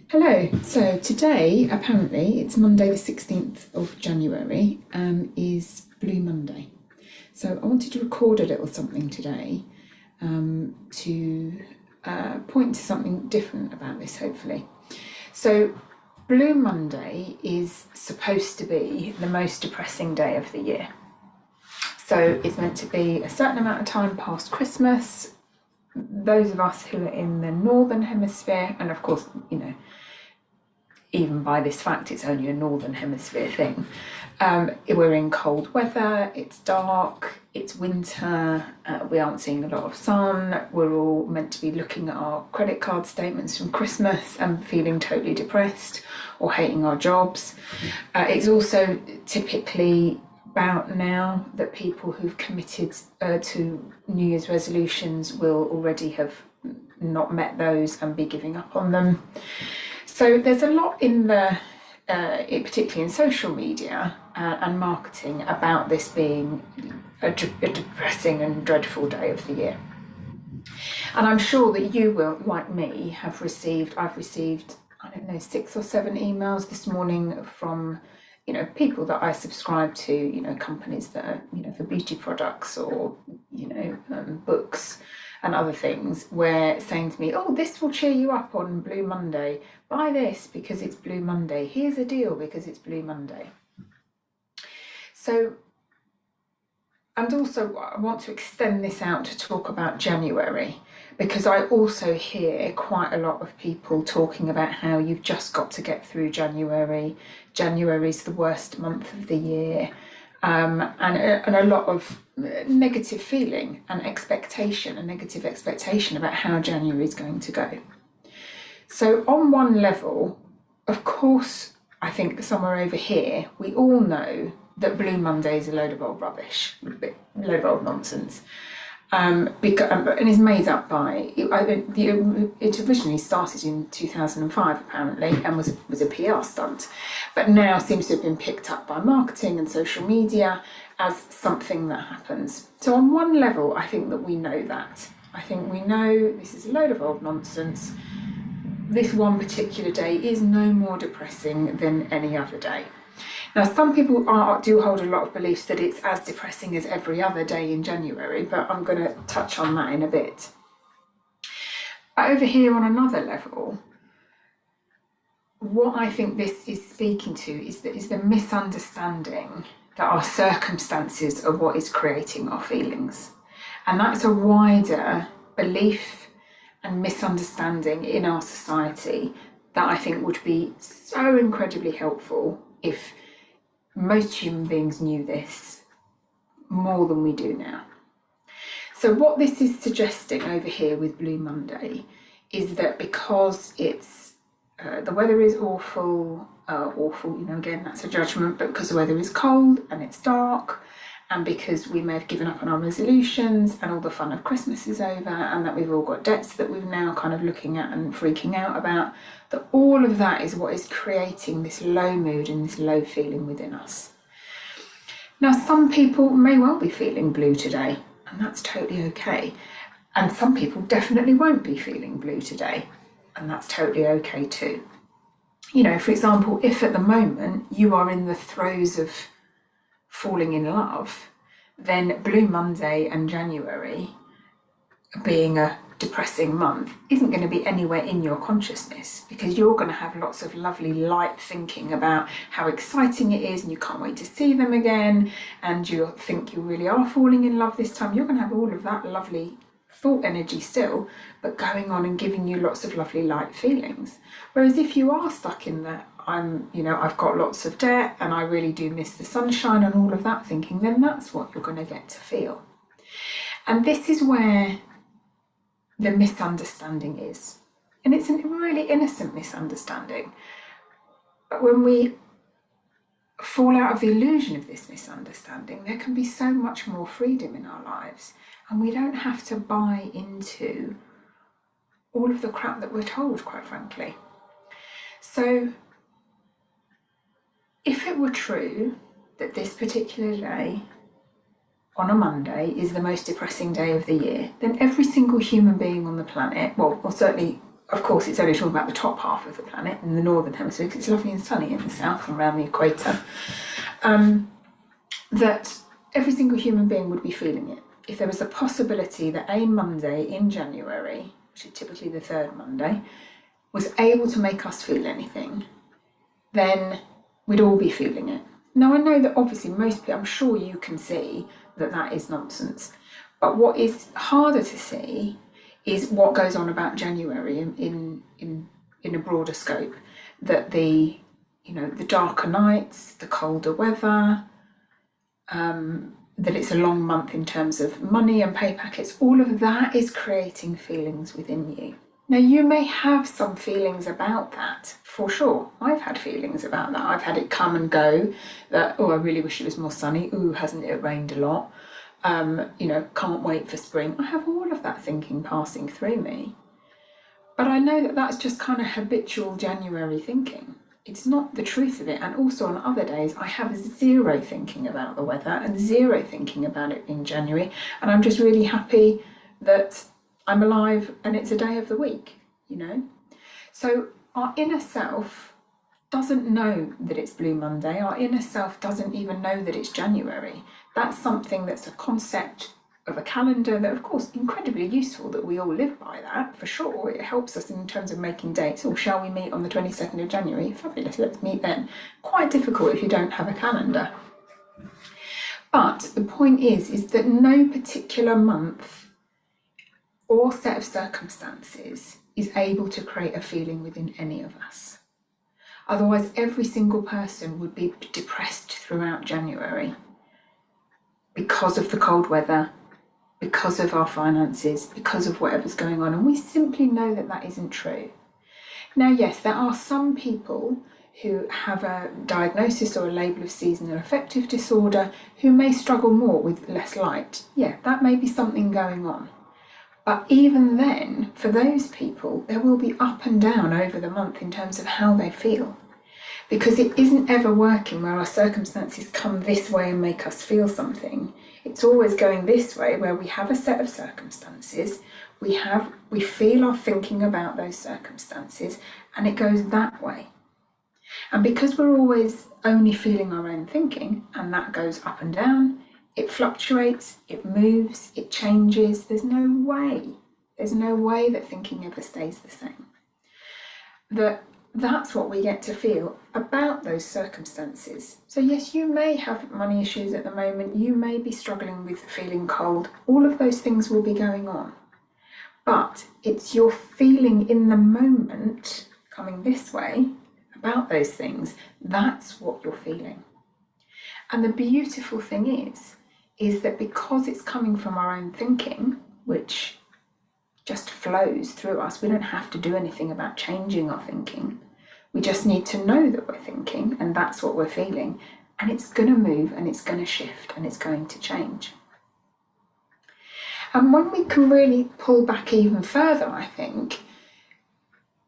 Hello, so today, apparently, it's Monday the 16th of January, is Blue Monday. So I wanted to record a little something today to point to something different about this, hopefully. So, Blue Monday is supposed to be the most depressing day of the year. So, it's meant to be a certain amount of time past Christmas. Those of us who are in the northern hemisphere, and of course, even by this fact, it's only a northern hemisphere thing. We're in cold weather, it's dark, it's winter, we aren't seeing a lot of sun, we're all meant to be looking at our credit card statements from Christmas and feeling totally depressed or hating our jobs. It's also typically about now that people who've committed to New Year's resolutions will already have not met those and be giving up on them. So there's a lot in particularly in social media and marketing, about this being a depressing and dreadful day of the year. And I'm sure that you will, like me, I've received, I don't know, 6 or 7 emails this morning from, people that I subscribe to, companies that are, for beauty products or, books and other things, where saying to me, oh, this will cheer you up on Blue Monday. Buy this because it's Blue Monday. Here's a deal because it's Blue Monday. So, and also I want to extend this out to talk about January, because I also hear quite a lot of people talking about how you've just got to get through January. January's the worst month of the year. And a lot of negative feeling and negative expectation about how January is going to go. So on one level, of course, I think somewhere over here, we all know that Blue Monday is a load of old rubbish, a load of old nonsense. And it's made up by, it originally started in 2005 apparently, and was a PR stunt, but now seems to have been picked up by marketing and social media as something that happens. So on one level, I think that we know that. I think we know this is a load of old nonsense. This one particular day is no more depressing than any other day. Now, some people do hold a lot of beliefs that it's as depressing as every other day in January, but I'm going to touch on that in a bit. Over here on another level, what I think this is speaking to is the misunderstanding that our circumstances are what is creating our feelings. And that's a wider belief and misunderstanding in our society that I think would be so incredibly helpful if most human beings knew this more than we do now. So what this is suggesting over here with Blue Monday is that because it's the weather is awful, again, that's a judgment, but because the weather is cold and it's dark, and because we may have given up on our resolutions and all the fun of Christmas is over, and that we've all got debts that we're now kind of looking at and freaking out about, that all of that is what is creating this low mood and this low feeling within us. Now, some people may well be feeling blue today, and that's totally okay. And some people definitely won't be feeling blue today, and that's totally okay too. For example, if at the moment you are in the throes of falling in love, then Blue Monday and January being a depressing month isn't going to be anywhere in your consciousness, because you're going to have lots of lovely light thinking about how exciting it is and you can't wait to see them again, and you think you really are falling in love this time. You're going to have all of that lovely thought energy still, but going on and giving you lots of lovely light feelings. Whereas if you are stuck in that, I've got lots of debt and I really do miss the sunshine and all of that thinking, then that's what you're going to get to feel. And this is where the misunderstanding is. And it's a really innocent misunderstanding. But when we fall out of the illusion of this misunderstanding, there can be so much more freedom in our lives. And we don't have to buy into all of the crap that we're told, quite frankly. So, if it were true that this particular day on a Monday is the most depressing day of the year, then every single human being on the planet, or certainly of course, it's only talking about the top half of the planet in the northern hemisphere, because it's lovely and sunny in the south and around the equator, that every single human being would be feeling it. If there was a possibility that a Monday in January, which is typically the third Monday, was able to make us feel anything, then we'd all be feeling it. Now, I know that obviously most people, I'm sure you can see that that is nonsense, but what is harder to see is what goes on about January in a broader scope, that the darker nights, the colder weather, that it's a long month in terms of money and pay packets, all of that is creating feelings within you. Now, you may have some feelings about that, for sure. I've had feelings about that. I've had it come and go, that, oh, I really wish it was more sunny. Ooh, hasn't it rained a lot? Can't wait for spring. I have all of that thinking passing through me. But I know that that's just kind of habitual January thinking. It's not the truth of it. And also on other days, I have zero thinking about the weather and zero thinking about it in January. And I'm just really happy that I'm alive and it's a day of the week, So our inner self doesn't know that it's Blue Monday. Our inner self doesn't even know that it's January. That's something that's a concept of a calendar that, of course, incredibly useful that we all live by that, for sure. It helps us in terms of making dates. Or shall we meet on the 22nd of January? Fabulous, let's meet then. Quite difficult if you don't have a calendar. But the point is that no particular month or set of circumstances is able to create a feeling within any of us. Otherwise, every single person would be depressed throughout January because of the cold weather, because of our finances, because of whatever's going on. And we simply know that that isn't true. Now, yes, there are some people who have a diagnosis or a label of seasonal affective disorder who may struggle more with less light. Yeah, that may be something going on. But even then, for those people, there will be up and down over the month in terms of how they feel. Because it isn't ever working where our circumstances come this way and make us feel something. It's always going this way where we have a set of circumstances, we feel our thinking about those circumstances, and it goes that way. And because we're always only feeling our own thinking, and that goes up and down, it fluctuates, it moves, it changes. There's no way that thinking ever stays the same. That's what we get to feel about those circumstances. So yes, you may have money issues at the moment, you may be struggling with feeling cold, all of those things will be going on. But it's your feeling in the moment, coming this way, about those things, that's what you're feeling. And the beautiful thing is that because it's coming from our own thinking, which just flows through us, we don't have to do anything about changing our thinking. We just need to know that we're thinking, and that's what we're feeling. And it's going to move, and it's going to shift, and it's going to change. And when we can really pull back even further, I think,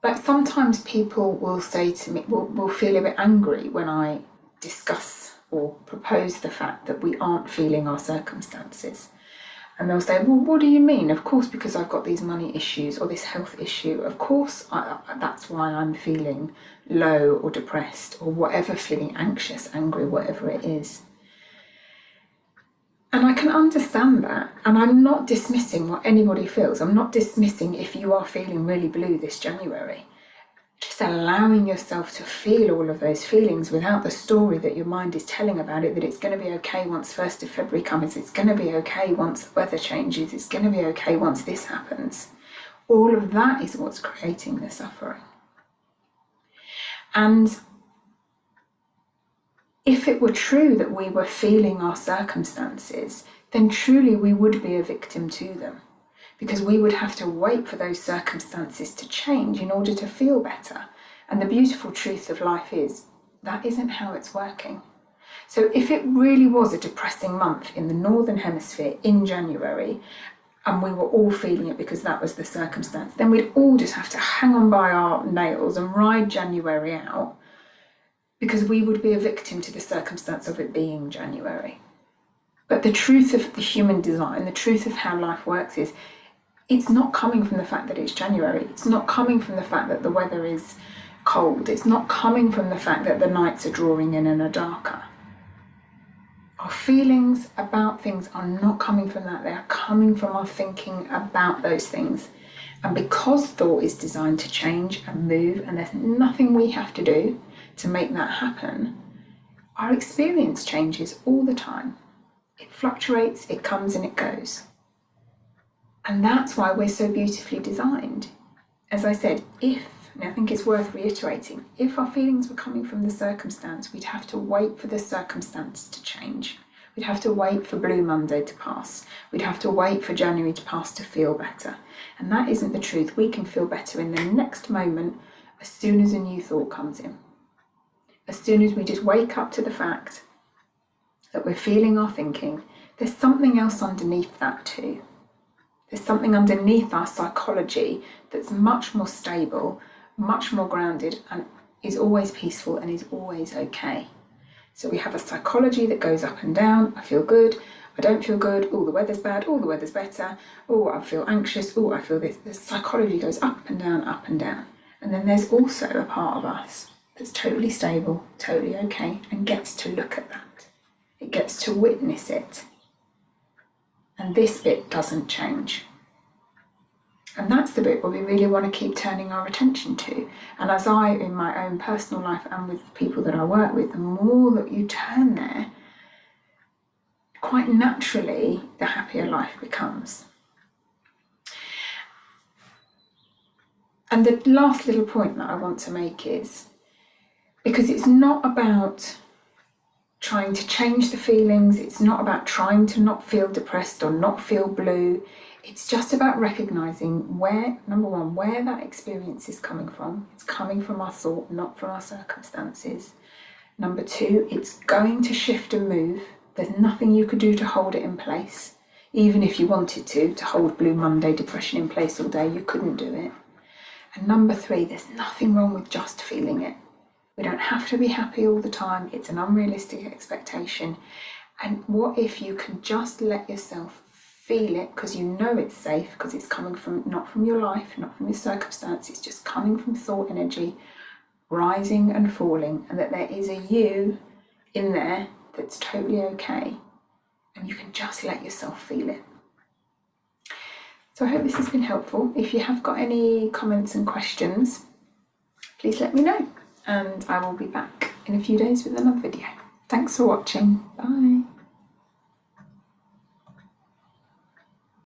like sometimes people will say to me, will feel a bit angry when I discuss or propose the fact that we aren't feeling our circumstances. And they'll say, well, what do you mean? Of course, because I've got these money issues or this health issue, of course, that's why I'm feeling low or depressed or whatever, feeling anxious, angry, whatever it is. And I can understand that. And I'm not dismissing what anybody feels. I'm not dismissing if you are feeling really blue this January. Just allowing yourself to feel all of those feelings without the story that your mind is telling about it, that it's going to be okay once 1st of February comes, it's going to be okay once the weather changes, it's going to be okay once this happens. All of that is what's creating the suffering. And if it were true that we were feeling our circumstances, then truly we would be a victim to them. Because we would have to wait for those circumstances to change in order to feel better. And the beautiful truth of life is that isn't how it's working. So if it really was a depressing month in the Northern Hemisphere in January, and we were all feeling it because that was the circumstance, then we'd all just have to hang on by our nails and ride January out, because we would be a victim to the circumstance of it being January. But the truth of the human design, the truth of how life works is, it's not coming from the fact that it's January. It's not coming from the fact that the weather is cold. It's not coming from the fact that the nights are drawing in and are darker. Our feelings about things are not coming from that. They are coming from our thinking about those things. And because thought is designed to change and move, and there's nothing we have to do to make that happen, our experience changes all the time. It fluctuates, it comes and it goes. And that's why we're so beautifully designed. As I said, and I think it's worth reiterating, if our feelings were coming from the circumstance, we'd have to wait for the circumstance to change. We'd have to wait for Blue Monday to pass. We'd have to wait for January to pass to feel better. And that isn't the truth. We can feel better in the next moment as soon as a new thought comes in. As soon as we just wake up to the fact that we're feeling our thinking, there's something else underneath that too. There's something underneath our psychology that's much more stable, much more grounded, and is always peaceful and is always okay. So we have a psychology that goes up and down. I feel good, I don't feel good, oh, the weather's bad, oh, the weather's better, oh, I feel anxious, oh, I feel this. The psychology goes up and down, up and down. And then there's also a part of us that's totally stable, totally okay, and gets to look at that. It gets to witness it. And this bit doesn't change. And that's the bit where we really want to keep turning our attention to. And as I, in my own personal life and with the people that I work with, the more that you turn there, quite naturally, the happier life becomes. And the last little point that I want to make is, because it's not about trying to change the feelings, it's not about trying to not feel depressed or not feel blue, it's just about recognizing where, number one, where that experience is coming from. It's coming from our thought, not from our circumstances. Number two, it's going to shift and move. There's nothing you could do to hold it in place. Even if you wanted to hold Blue Monday depression in place all day, you couldn't do it. And number three, there's nothing wrong with just feeling it. We don't have to be happy all the time. It's an unrealistic expectation. And what if you can just let yourself feel it, because you know it's safe, because it's coming from, not from your life, not from your circumstance, it's just coming from thought energy, rising and falling, and that there is a you in there that's totally okay. And you can just let yourself feel it. So I hope this has been helpful. If you have got any comments and questions, please let me know. And I will be back in a few days with another video. Thanks for watching. Bye.